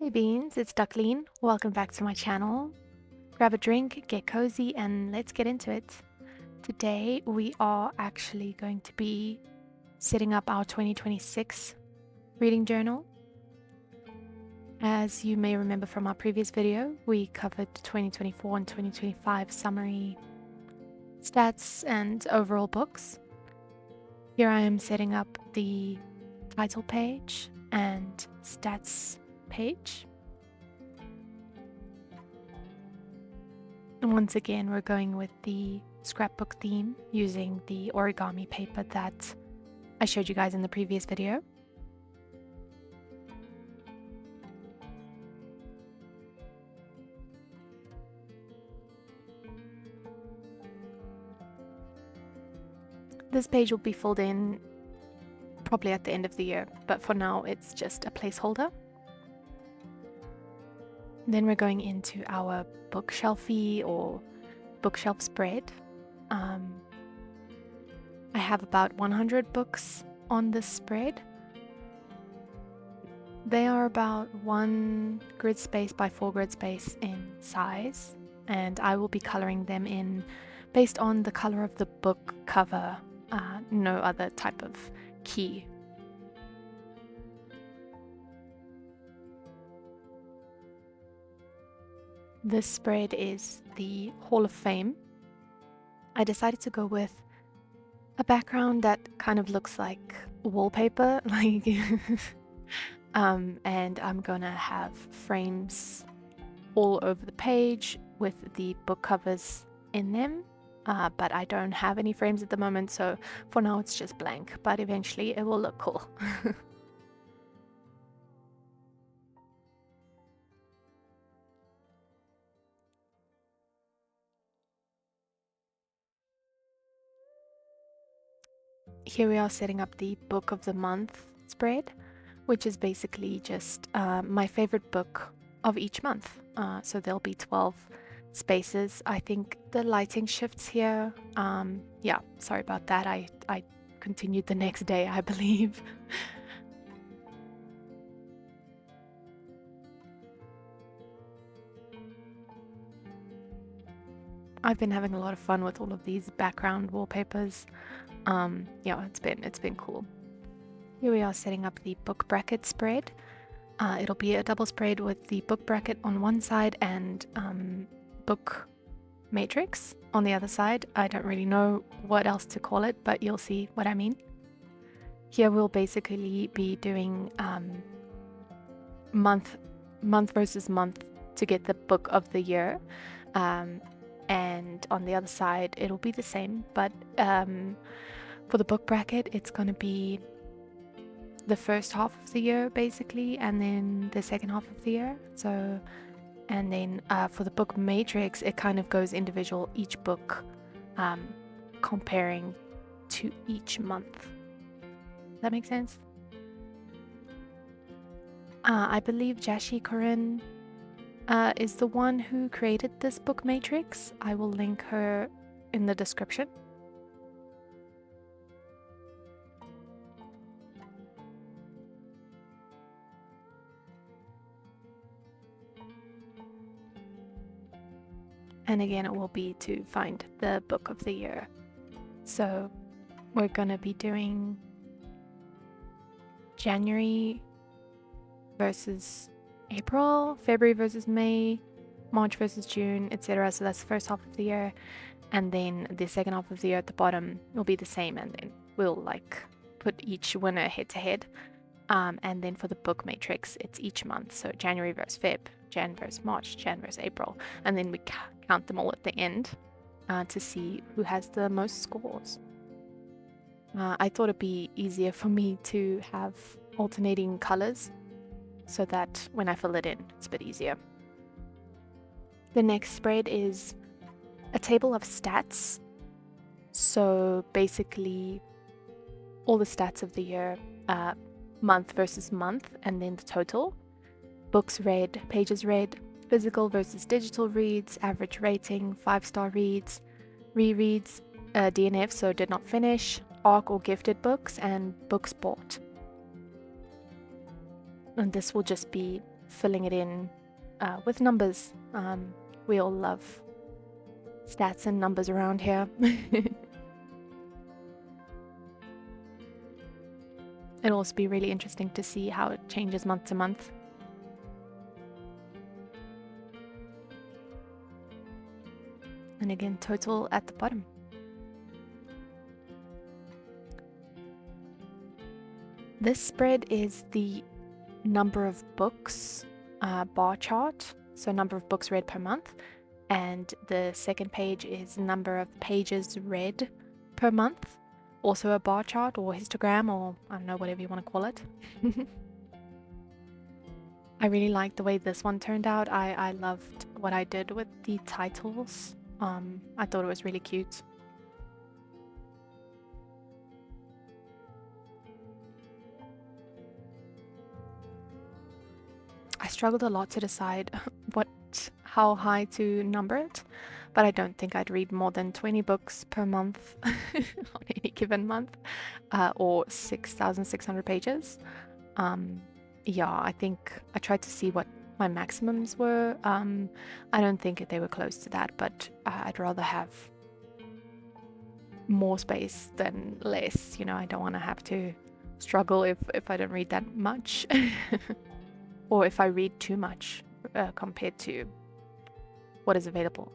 Hey Beans, it's Ducklene. Welcome back to my channel. Grab a drink, get cozy, and let's get into it. Today we are actually going to be setting up our 2026 reading journal. As you may remember from our previous video, we covered 2024 and 2025 summary stats and overall books. Here I am setting up the title page and stats page. And once again, we're going with the scrapbook theme using the origami paper that I showed you guys in the previous video. This page will be filled in probably at the end of the year, but for now it's just a placeholder. Then we're going into our bookshelfy or bookshelf spread. I have about 100 books on this spread. They are about 1 grid space by 4 grid space in size, and I will be coloring them in based on the color of the book cover, no other type of key. This spread is the Hall of Fame. I decided to go with a background that kind of looks like wallpaper, like and I'm gonna have frames all over the page with the book covers in them, but I don't have any frames at the moment, so for now it's just blank, but eventually it will look cool. Here we are setting up the book of the month spread, which is basically just my favorite book of each month. So there'll be 12 spaces. I think the lighting shifts here. Yeah, sorry about that. I continued the next day, I believe. I've been having a lot of fun with all of these background wallpapers. Yeah, it's been cool. Here we are setting up the book bracket spread. It'll be a double spread with the book bracket on one side and book matrix on the other side. I don't really know what else to call it, but you'll see what I mean. Here we'll basically be doing month versus month to get the book of the year. And on the other side it'll be the same, but for the book bracket it's going to be the first half of the year basically, and then the second half of the year. So, and then for the book matrix it kind of goes individual, each book comparing to each month. That makes sense? I believe Jashi Corinne is the one who created this book matrix. I will link her in the description. And again, it will be to find the book of the year. So we're gonna be doing January versus April, February versus May, March versus June, etc. So that's the first half of the year, and then the second half of the year at the bottom will be the same, and then we'll like put each winner head to head. And then for the book matrix it's each month, so January versus Feb, Jan versus March, Jan versus April, and then we count them all at the end to see who has the most scores. I thought it'd be easier for me to have alternating colors so that when I fill it in, it's a bit easier. The next spread is a table of stats. So basically all the stats of the year, month versus month, and then the total. Books read, pages read, physical versus digital reads, average rating, 5-star reads, rereads, DNF, so did not finish, ARC or gifted books, and books bought. And this will just be filling it in with numbers. We all love stats and numbers around here. It'll also be really interesting to see how it changes month to month. And again, total at the bottom. This spread is the number of books bar chart, so number of books read per month. And the second page is number of pages read per month. Also a bar chart or histogram, or I don't know, whatever you want to call it. I really liked the way this one turned out. I loved what I did with the titles. I thought it was really cute. I struggled a lot to decide how high to number it, but I don't think I'd read more than 20 books per month on any given month, or 6,600 pages. Yeah, I think I tried to see what my maximums were. I don't think they were close to that, but I'd rather have more space than less. You know, I don't want to have to struggle if I don't read that much, or if I read too much compared to what is available.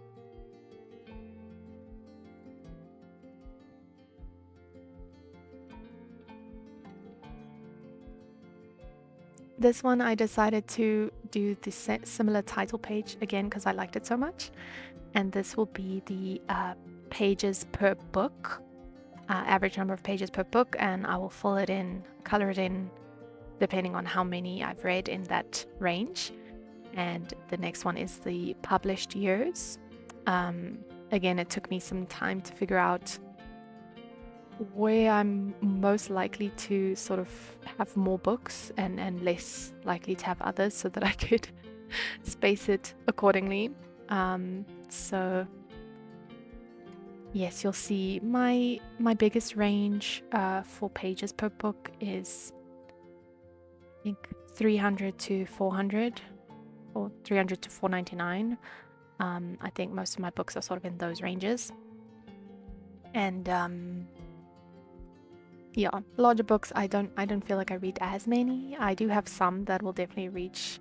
This one I decided to do the similar title page again because I liked it so much, and this will be the pages per book, average number of pages per book, and I will fill it in, color it in, depending on how many I've read in that range. And the next one is the published years. Again, it took me some time to figure out where I'm most likely to sort of have more books and less likely to have others, so that I could space it accordingly. So yes, you'll see my biggest range for pages per book is, I think, 300 to 400, or 300 to 499. I think most of my books are sort of in those ranges. And yeah, larger books, I don't feel like I read as many. I do have some that will definitely reach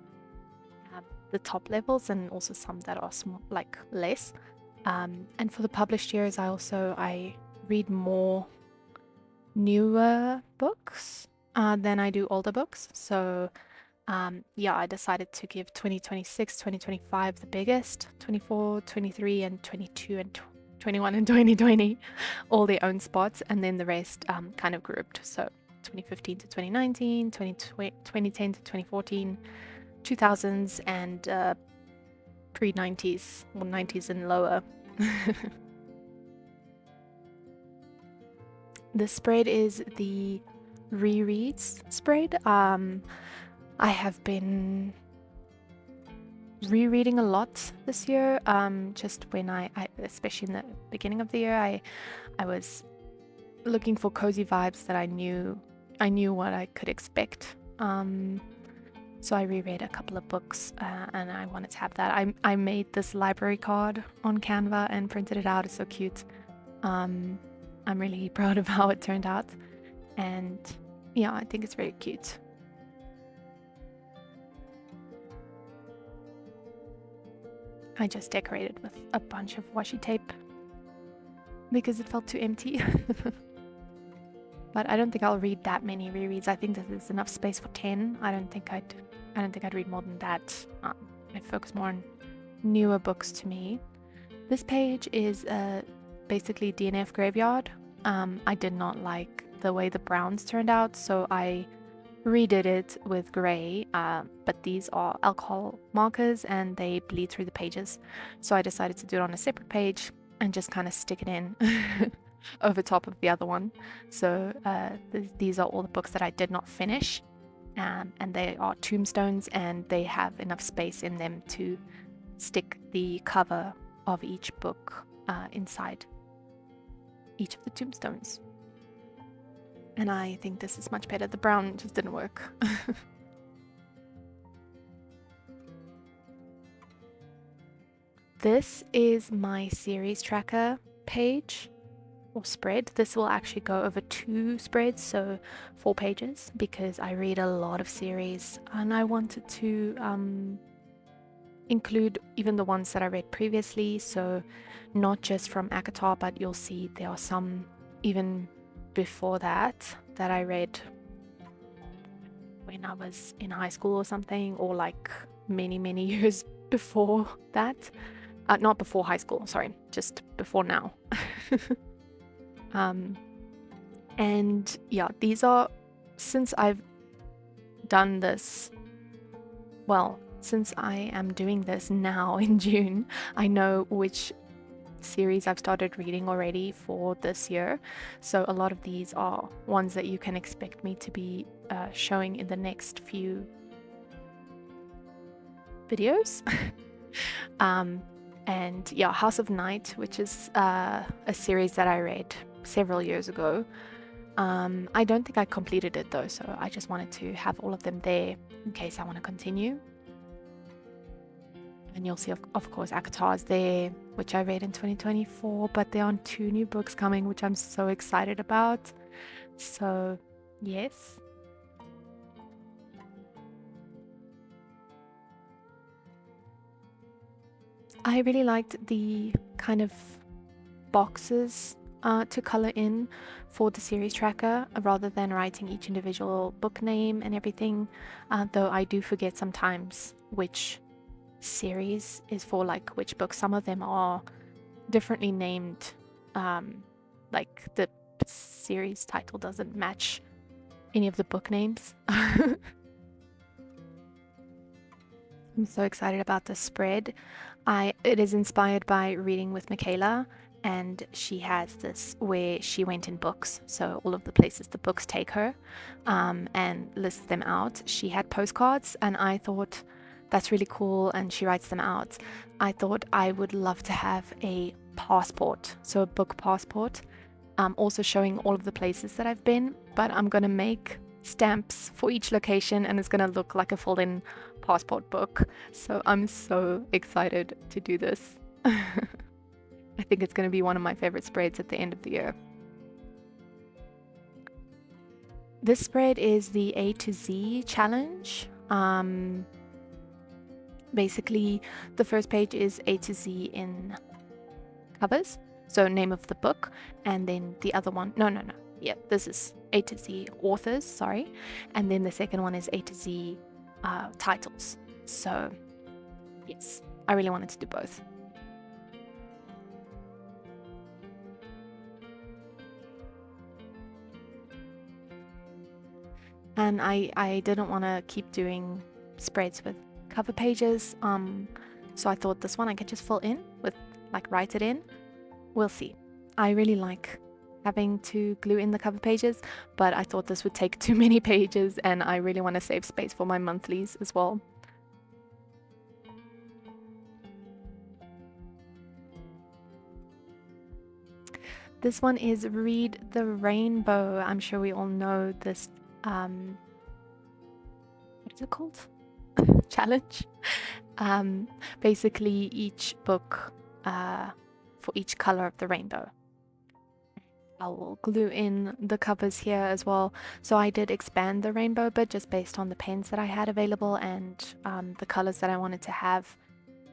the top levels, and also some that are small, like less. And for the published years, I read more newer books than I do older books. So yeah, I decided to give 2026, 2025 the biggest, 24, 23, and 22, and 21 and 2020 all their own spots, and then the rest kind of grouped. So 2015 to 2019, 2010 to 2014, 2000s, and pre-90s, or 90s and lower. The spread is the rereads spread. I have been rereading a lot this year. Just when I especially in the beginning of the year, I was looking for cozy vibes that I knew what I could expect. So I reread a couple of books, and I wanted to have that. I made this library card on Canva and printed it out. It's so cute. I'm really proud of how it turned out, and yeah, I think it's very cute. I just decorated with a bunch of washi tape because it felt too empty. But I don't think I'll read that many rereads. I think there's enough space for 10. I don't think I'd read more than that. I focus more on newer books to me. This page is basically DNF Graveyard. I did not like the way the browns turned out, so I redid it with grey, but these are alcohol markers and they bleed through the pages, so I decided to do it on a separate page and just kind of stick it in over top of the other one. So these are all the books that I did not finish, and they are tombstones, and they have enough space in them to stick the cover of each book inside each of the tombstones. And I think this is much better. The brown just didn't work. This is my series tracker page or spread. This will actually go over 2 spreads, so 4 pages, because I read a lot of series and I wanted to include even the ones that I read previously, so not just from a.k.a, but you'll see there are some even before that I read when I was in high school or something, or like many years before that. Not before high school, sorry, just before now. And yeah, these are, since I've done this, well, since I am doing this now in June, I know which series I've started reading already for this year. So a lot of these are ones that you can expect me to be showing in the next few videos. And yeah, House of Night, which is a series that I read several years ago. I don't think I completed it though, so I just wanted to have all of them there in case I want to continue. And you'll see, of course, a.k.a is there, which I read in 2024, but there are 2 new books coming, which I'm so excited about. So, yes. I really liked the kind of boxes to color in for the series tracker, rather than writing each individual book name and everything, though I do forget sometimes which series is for like which book. Some of them are differently named, like the series title doesn't match any of the book names. I'm so excited about this spread. It is inspired by Reading with Michaela, and she has this where she went in books, so all of the places the books take her, and lists them out. She had postcards, and I thought that's really cool, and she writes them out. I thought I would love to have a passport, so a book passport, also showing all of the places that I've been, but I'm gonna make stamps for each location, and it's gonna look like a fold-in passport book. So I'm so excited to do this. I think it's gonna be one of my favorite spreads at the end of the year. This spread is the A to Z challenge. Basically, the first page is A to Z in covers, so name of the book, and then the other one, yeah, this is A to Z authors, sorry, and then the second one is A to Z titles. So yes, I really wanted to do both. And I didn't want to keep doing spreads with cover pages, so I thought this one I could just fill in with, like, write it in. We'll see. I really like having to glue in the cover pages, but I thought this would take too many pages, and I really want to save space for my monthlies as well. This one is Read the Rainbow. I'm sure we all know this, what is it called? Challenge. Basically each book for each color of the rainbow. I will glue in the covers here as well. So I did expand the rainbow, but just based on the pens that I had available and the colors that I wanted to have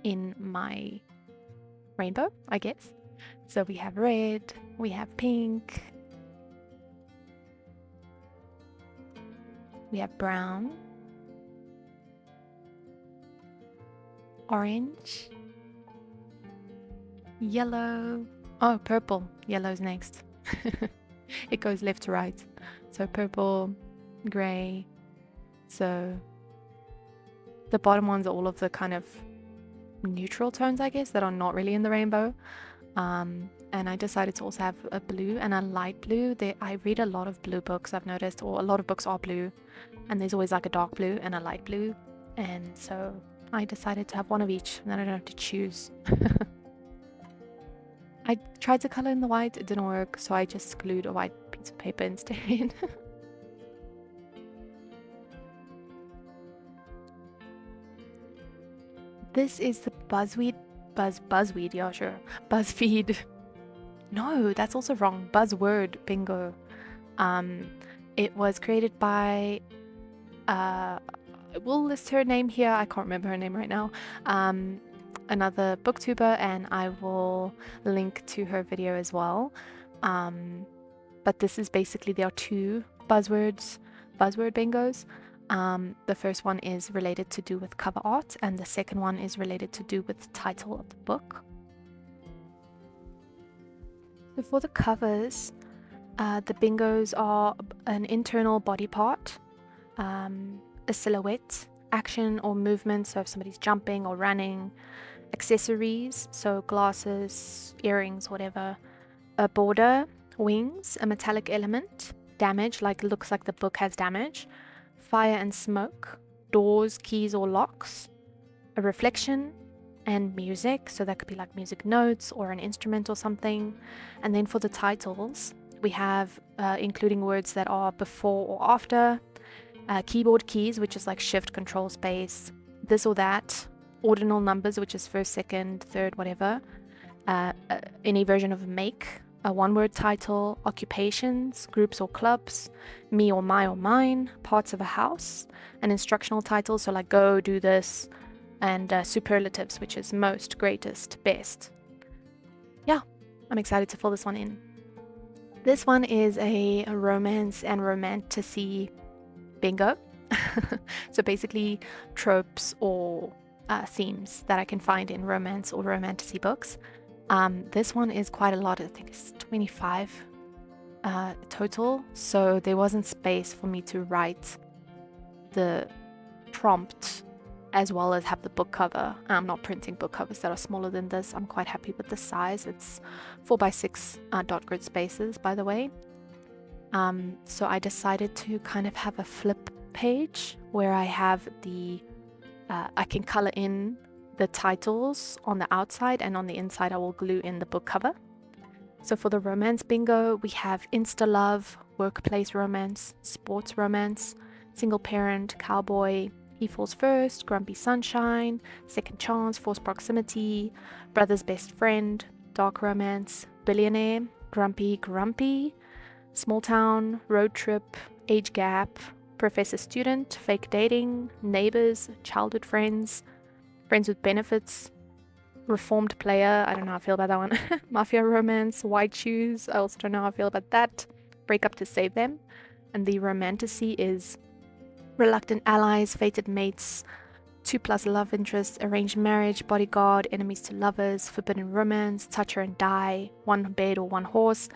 in my rainbow, I guess. So we have red, we have pink, we have brown, orange, yellow, oh, purple. Yellow's next. It goes left to right. So purple, grey. So the bottom ones are all of the kind of neutral tones, I guess, that are not really in the rainbow. And I decided to also have a blue and a light blue. I read a lot of blue books, I've noticed, or a lot of books are blue, and there's always like a dark blue and a light blue. And so I decided to have one of each, and then I don't have to choose. I tried to color in the white, it didn't work, so I just glued a white piece of paper instead. This is the Buzzword Buzzweed, yeah, sure. BuzzFeed. No, that's also wrong. Buzzword Bingo. It was created by we'll list her name here. I can't remember her name right now. Another booktuber, and I will link to her video as well. But this is basically, there are two buzzword bingos. The first one is related to do with cover art, and the second one is related to do with the title of the book. So for the covers, the bingos are an internal body part, a silhouette, action or movement, so if somebody's jumping or running, accessories, so glasses, earrings, whatever, a border, wings, a metallic element, damage, like it looks like the book has damage, fire and smoke, doors, keys or locks, a reflection, and music, so that could be like music notes or an instrument or something. And then for the titles, we have including words that are before or after, keyboard keys, which is like shift, control, space, this or that, ordinal numbers, which is first, second, third, whatever, any version of make, a one-word title, occupations, groups or clubs, me or my or mine, parts of a house, an instructional title, so like go, do this, and superlatives, which is most, greatest, best. Yeah, I'm excited to fill this one in. This one is a romance and romantasy bingo. So basically tropes or themes that I can find in romance or romantasy books. This one is quite a lot. I think it's 25 total, so there wasn't space for me to write the prompt as well as have the book cover. I'm not printing book covers that are smaller than this. I'm quite happy with the size. It's 4x6 dot grid spaces, by the way. So I decided to kind of have a flip page where I have the I can color in the titles on the outside, and on the inside I will glue in the book cover. So for the romance bingo, we have insta love, workplace romance, sports romance, single parent, cowboy, he falls first, grumpy sunshine, second chance, forced proximity, brother's best friend, dark romance, billionaire, grumpy, small town, road trip, age gap, professor student, fake dating, neighbors, childhood friends, friends with benefits, reformed player, I don't know how I feel about that one, mafia romance, white shoes, I also don't know how I feel about that, break up to save them. And the romantasy is reluctant allies, fated mates, 2+ love interests, arranged marriage, bodyguard, enemies to lovers, forbidden romance, touch her and die, one bed or one horse,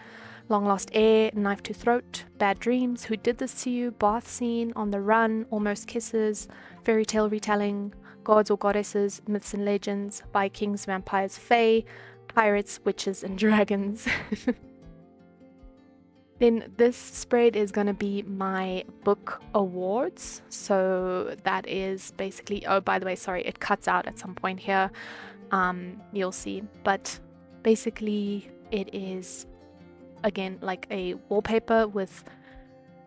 long lost heir, knife to throat, bad dreams, who did this to you, bath scene, on the run, almost kisses, fairy tale retelling, gods or goddesses, myths and legends, Vikings, vampires, fae, pirates, witches and dragons. Then this spread is going to be my book awards. So that is basically, oh, by the way, sorry, it cuts out at some point here. You'll see. But basically it is, again, like a wallpaper with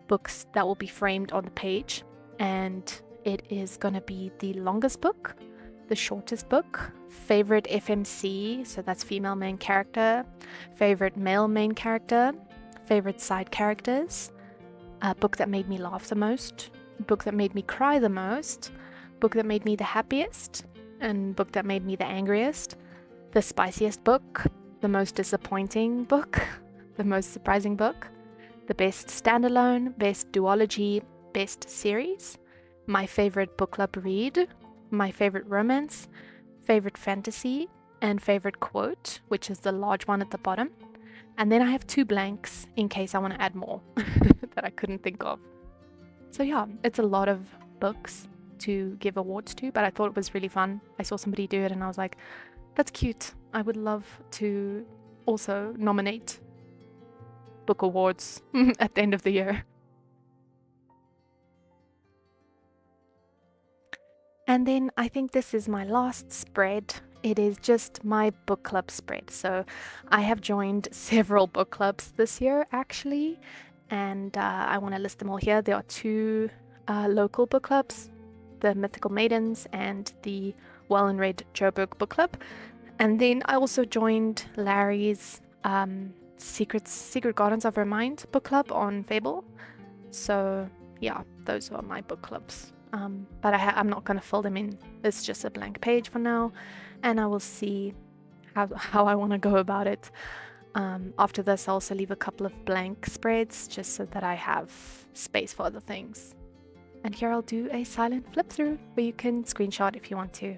books that will be framed on the page. And it is going to be the longest book, the shortest book, favorite FMC, so that's female main character, favorite male main character, favorite side characters, book that made me laugh the most, book that made me cry the most, book that made me the happiest, and book that made me the angriest, the spiciest book, the most disappointing book, the most surprising book, the best standalone, best duology, best series, my favorite book club read, my favorite romance, favorite fantasy, and favorite quote, which is the large one at the bottom. And then I have 2 blanks in case I want to add more that I couldn't think of. So yeah, it's a lot of books to give awards to, but I thought it was really fun. I saw somebody do it and I was like, that's cute. I would love to also nominate book awards at the end of the year. And then I think this is my last spread. It is just my book club spread. So I have joined several book clubs this year, actually, and I want to list them all here. There are 2 local book clubs, the Mythical Maidens and the Well and Read Joburg Book Club. And then I also joined Larry's Secret Gardens of Her Mind book club on Fable. So yeah, those are my book clubs. But I'm not going to fill them in. It's just a blank page for now, and I will see how I want to go about it. After this, I'll also leave a couple of blank spreads just so that I have space for other things. And here I'll do a silent flip through where you can screenshot if you want to.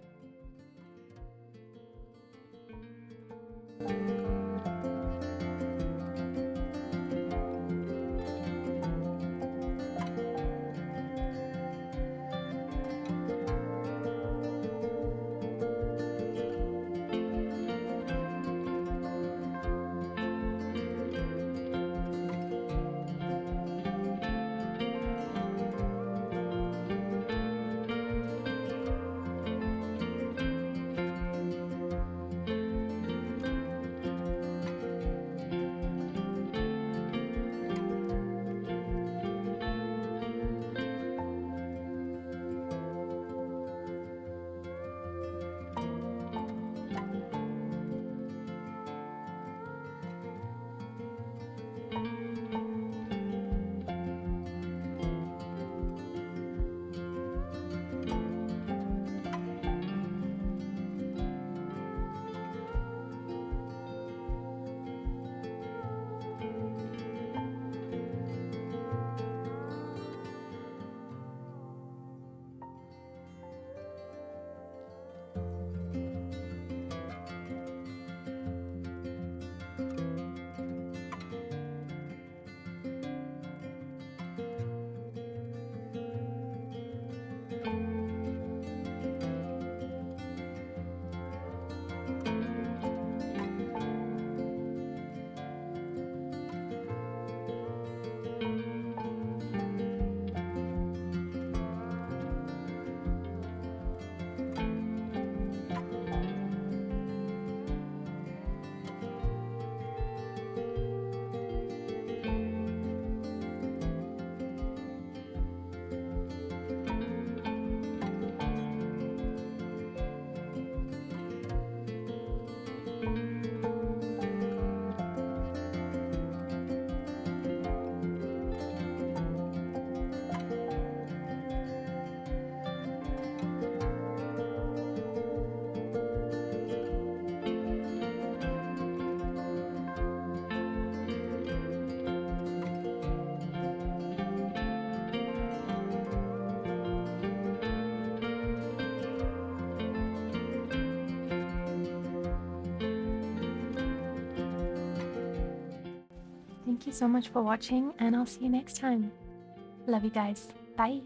Thank you so much for watching, and I'll see you next time. Love you guys. Bye.